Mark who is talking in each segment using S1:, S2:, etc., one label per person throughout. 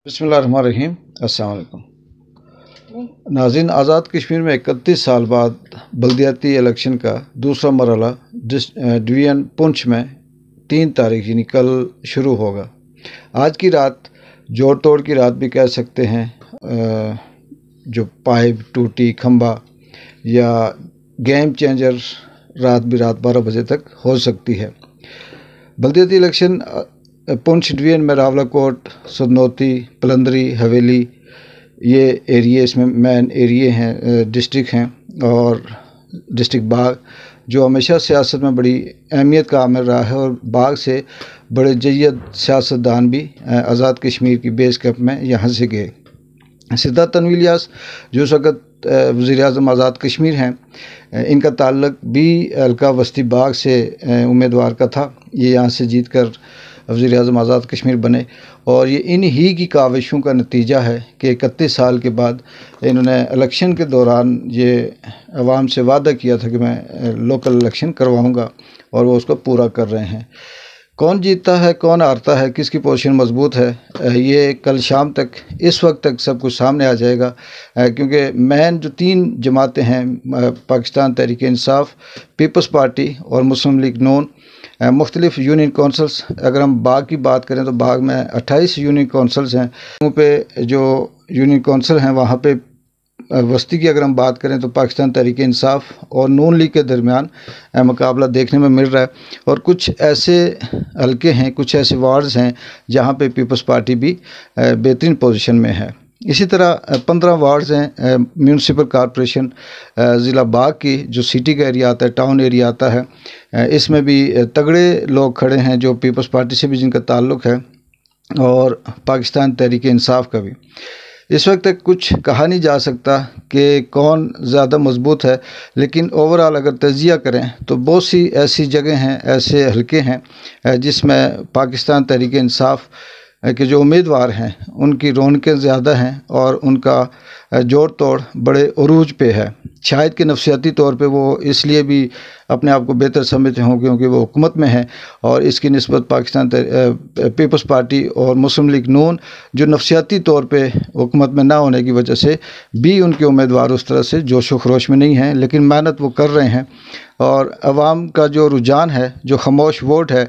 S1: बिस्मिल्लाहिर्रहमानिर्रहीम। अस्सलाम वालेकुम नाज़रीन, आज़ाद कश्मीर में 31 साल बाद बल्दियाती इलेक्शन का दूसरा मरहला डिवीज़न पुंछ में 3 तारीख यानी कल शुरू होगा। आज की रात जोड़ तोड़ की रात भी कह सकते हैं। जो पाइप टूटी खंबा या गेम चेंजर रात 12 बजे तक हो सकती है। बल्दियाती इलेक्शन पुंछ डिवीज़न में रावलाकोट, सदनौती, पलंदरी, हवेली ये एरिए इसमें मेन एरिए हैं, डिस्ट्रिक्ट हैं। और डिस्ट्रिक्ट बाग जो हमेशा सियासत में बड़ी अहमियत का आमिल रहा है और बाग से बड़े जय्यद सियासतदान भी आज़ाद कश्मीर की बेस कैंप में यहाँ से गए। सिद्धार्थ तनवीर इलियास जो उस वक़्त वज़ीर-ए-आज़म आज़ाद कश्मीर हैं, इनका ताल्लुक भी हल्का वस्ती बाग से उम्मीदवार का था। ये यहाँ से जीत कर वज़ीर-ए-आज़म आज़ाद कश्मीर बने और ये इन्हीं की काविशों का नतीजा है कि 31 साल के बाद इन्होंने इलेक्शन के दौरान ये अवाम से वादा किया था कि मैं लोकल इलेक्शन करवाऊँगा और वो उसको पूरा कर रहे हैं। कौन जीतता है, कौन हारता है, किसकी पोजीशन मजबूत है, ये कल शाम तक, इस वक्त तक सब कुछ सामने आ जाएगा। क्योंकि मेन जो 3 जमातें हैं, पाकिस्तान तहरीक इंसाफ, पीपल्स पार्टी और मुस्लिम लीग नून, मुख्तलिफ यूनियन कौंसल्स, अगर हम बाग की बात करें तो बाग में 28 यूनियन कौंसल्स हैं। वहाँ पे जो यूनियन कौंसल हैं वहाँ पे वस्ती की अगर हम बात करें तो पाकिस्तान तहरीक इंसाफ और नून लीग के दरमियान मुकाबला देखने में मिल रहा है। और कुछ ऐसे हलके हैं, कुछ ऐसे वार्ड्स हैं जहाँ पे पीपल्स पार्टी भी बेहतरीन पोजीशन में है। इसी तरह 15 वार्ड्स हैं म्यूनसिपल कॉरपोरेशन ज़िला बाग की, जो सिटी का एरिया आता है, टाउन एरिया आता है। इसमें भी तगड़े लोग खड़े हैं जो पीपल्स पार्टी से भी जिनका ताल्लुक़ है और पाकिस्तान तहरीक इंसाफ का भी। इस वक्त तक कुछ कहा नहीं जा सकता कि कौन ज़्यादा मजबूत है, लेकिन ओवरऑल अगर तजिया करें तो बहुत सी ऐसी जगह हैं, ऐसे हलके हैं जिसमें पाकिस्तान तहरीक इंसाफ के जो उम्मीदवार हैं उनकी रौनकें ज़्यादा हैं और उनका जोड़ तोड़ बड़े उरूज पे है। शायद कि नफसियाती तौर पे वो इसलिए भी अपने आप को बेहतर समझते हों क्योंकि वो हुकूमत में है और इसकी निस्बत पाकिस्तान पीपल्स पार्टी और मुस्लिम लीग नून जो नफसियाती तौर पे हुकूमत में ना होने की वजह से भी उनके उम्मीदवार उस तरह से जोश व खरोश में नहीं हैं, लेकिन मेहनत वो कर रहे हैं। और आवाम का जो रुझान है, जो खामोश वोट है,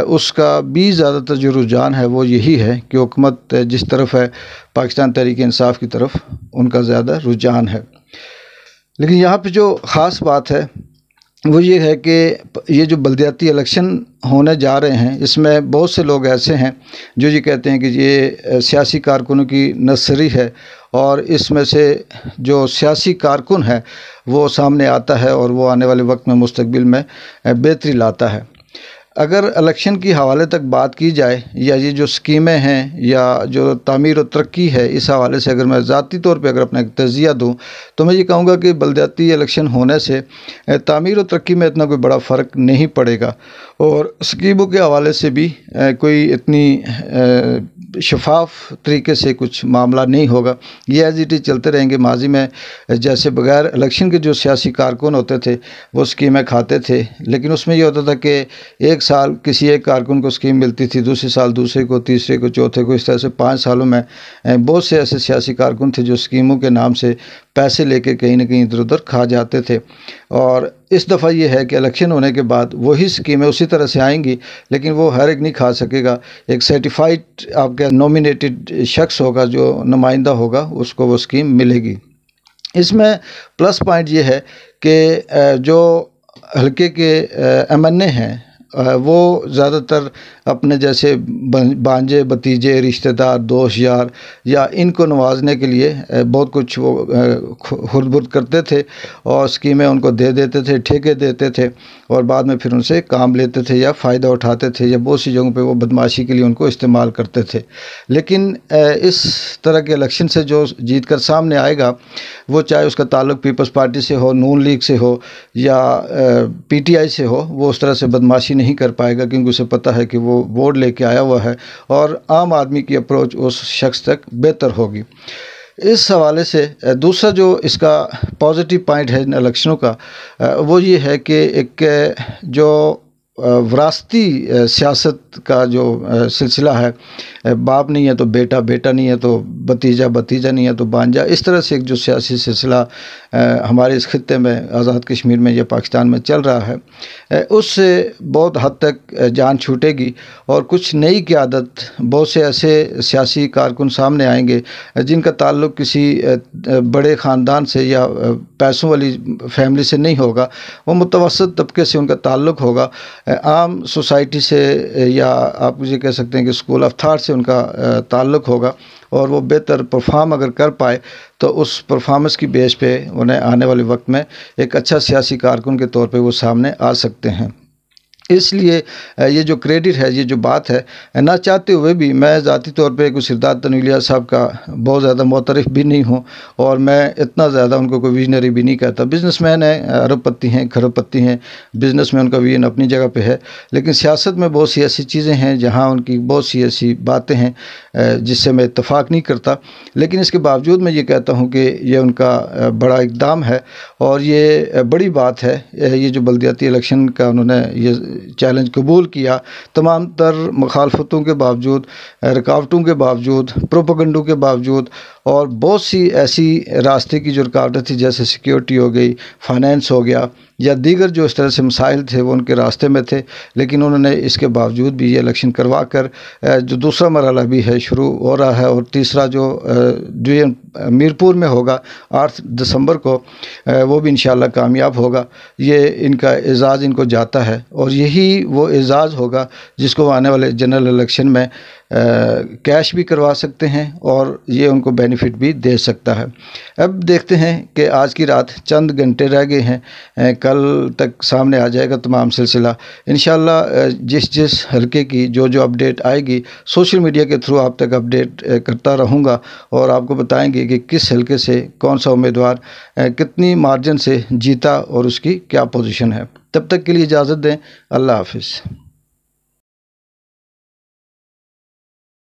S1: उसका भी ज़्यादातर जो रुझान है वो यही है कि हुकूमत जिस तरफ है, पाकिस्तान तहरीक इंसाफ की तरफ उनका ज़्यादा रुझान है। लेकिन यहाँ पे जो ख़ास बात है वो ये है कि ये जो बल्दियाती इलेक्शन होने जा रहे हैं इसमें बहुत से लोग ऐसे हैं जो ये कहते हैं कि ये सियासी कारकुनों की नर्सरी है और इसमें से जो सियासी कारकुन है वो सामने आता है और वो आने वाले वक्त में मुस्तकबिल में बेहतरी लाता है। अगर इलेक्शन की हवाले तक बात की जाए या ये जो स्कीमें हैं या जो तामीर और तरक्की है, इस हवाले से अगर मैं ज़ाती तौर पे अगर अपना एक तज़िया दूँ तो मैं ये कहूँगा कि बल्दियाती इलेक्शन होने से तामीर और तरक्की में इतना कोई बड़ा फ़र्क नहीं पड़ेगा और स्कीमों के हवाले से भी कोई इतनी शफाफ तरीके से कुछ मामला नहीं होगा। ये एज इट इज़ चलते रहेंगे। माजी में जैसे बगैर इलेक्शन के जो सियासी कारकुन होते थे वो स्कीमें खाते थे, लेकिन उसमें ये होता था कि एक साल किसी एक कारकुन को स्कीम मिलती थी, दूसरे साल दूसरे को, तीसरे को, चौथे को, इस तरह से 5 सालों में बहुत से ऐसे सियासी कारकुन थे जो स्कीमों के नाम से पैसे लेके कहीं ना कहीं इधर उधर खा जाते थे। और इस दफ़ा ये है कि इलेक्शन होने के बाद वही स्कीमें उसी तरह से आएंगी, लेकिन वो हर एक नहीं खा सकेगा। एक सर्टिफाइड आपका नॉमिनेटेड शख्स होगा जो नुमाइंदा होगा, उसको वो स्कीम मिलेगी। इसमें प्लस पॉइंट ये है कि जो हल्के के एमएनए हैं वो ज़्यादातर अपने जैसे भांजे भतीजे रिश्तेदार दोस्त यार या इनको नवाजने के लिए बहुत कुछ वो खुरद-बुर्द करते थे और स्कीमें उनको दे देते थे, ठेके देते थे और बाद में फिर उनसे काम लेते थे या फ़ायदा उठाते थे या बहुत सी जगहों पे वो बदमाशी के लिए उनको इस्तेमाल करते थे। लेकिन इस तरह के इलेक्शन से जो जीत कर सामने आएगा वो चाहे उसका ताल्लुक़ पीपल्स पार्टी से हो, नून लीग से हो या पीटीआई से हो, वो उस तरह से बदमाशी नहीं कर पाएगा क्योंकि उसे पता है कि वो वोट लेके आया हुआ है और आम आदमी की अप्रोच उस शख्स तक बेहतर होगी। इस हवाले से दूसरा जो इसका पॉजिटिव पॉइंट है इन इलेक्शनों का वो ये है कि एक जो وراثتی سیاست کا جو سلسلہ ہے، باپ نہیں ہے تو بیٹا، بیٹا نہیں ہے تو بھتیجا، بھتیجا نہیں ہے تو بانجا، اس طرح سے ایک جو سیاسی سلسلہ ہمارے اس خطے میں، آزاد کشمیر میں یا پاکستان میں چل رہا ہے، اس سے بہت حد تک جان چھوٹے گی، اور کچھ نئی قیادت، بہت سے ایسے سیاسی کارکن سامنے آئیں گے جن کا تعلق کسی بڑے خاندان سے یا پیسوں والی فیملی سے نہیں ہوگا، وہ متوسط طبقے سے ان کا تعلق ہوگا، عام سوسائٹی سے، یا آپ یہ کہہ سکتے ہیں کہ اسکول آف تھاٹ سے ان کا تعلق ہوگا، اور وہ بہتر پرفارم اگر کر پائے تو اس پرفارمنس کی بیس پہ انہیں آنے والے وقت میں ایک اچھا سیاسی کارکن کے طور پہ وہ سامنے آ سکتے ہیں۔ اس لیے یہ جو کریڈٹ ہے، یہ جو بات ہے، نہ چاہتے ہوئے بھی میں ذاتی طور پہ کوئی سردار تنویلیہ صاحب کا بہت زیادہ معترف بھی نہیں ہوں، اور میں اتنا زیادہ ان کو کوئی ویژنری بھی نہیں کہتا۔ بزنس مین ہیں، ارب پتی ہیں، کھرب پتی ہیں، بزنس میں ان کا ویژن اپنی جگہ پہ ہے، لیکن سیاست میں بہت سی ایسی چیزیں ہیں جہاں ان کی بہت سی ایسی باتیں ہیں جس سے میں اتفاق نہیں کرتا، لیکن اس کے باوجود میں یہ کہتا ہوں کہ یہ ان کا بڑا اقدام ہے، اور یہ بڑی بات ہے، یہ جو بلدیاتی الیکشن کا انہوں نے یہ چیلنج قبول کیا، تمام تر مخالفتوں کے باوجود، رکاوٹوں کے باوجود، پروپیگنڈوں کے باوجود، اور بہت سی ایسی راستے کی جو رکاوٹیں تھی، جیسے سیکیورٹی ہو گئی، فائنینس ہو گیا، یا دیگر جو اس طرح سے مسائل تھے وہ ان کے راستے میں تھے، لیکن انہوں نے اس کے باوجود بھی یہ الیکشن کروا کر جو دوسرا مرحلہ بھی ہے شروع ہو رہا ہے، اور تیسرا جو ڈویژن میرپور میں ہوگا 8 دسمبر کو، وہ بھی انشاءاللہ کامیاب ہوگا۔ یہ ان کا اعزاز ان کو جاتا ہے، اور یہی وہ اعزاز ہوگا جس کو آنے والے جنرل الیکشن میں کیش بھی کروا سکتے ہیں، اور یہ ان کو بینیفٹ بھی دے سکتا ہے۔ اب دیکھتے ہیں کہ آج کی رات چند گھنٹے رہ گئے ہیں، کل تک سامنے آ جائے گا تمام سلسلہ انشاءاللہ۔ جس حلقے کی جو اپڈیٹ آئے گی، سوشل میڈیا کے تھرو آپ تک اپڈیٹ کرتا رہوں گا، اور آپ کو بتائیں گے کہ کس حلقے سے کون سا امیدوار کتنی مارجن سے جیتا اور اس کی کیا پوزیشن ہے۔ تب تک کے لیے اجازت دیں، اللہ حافظ۔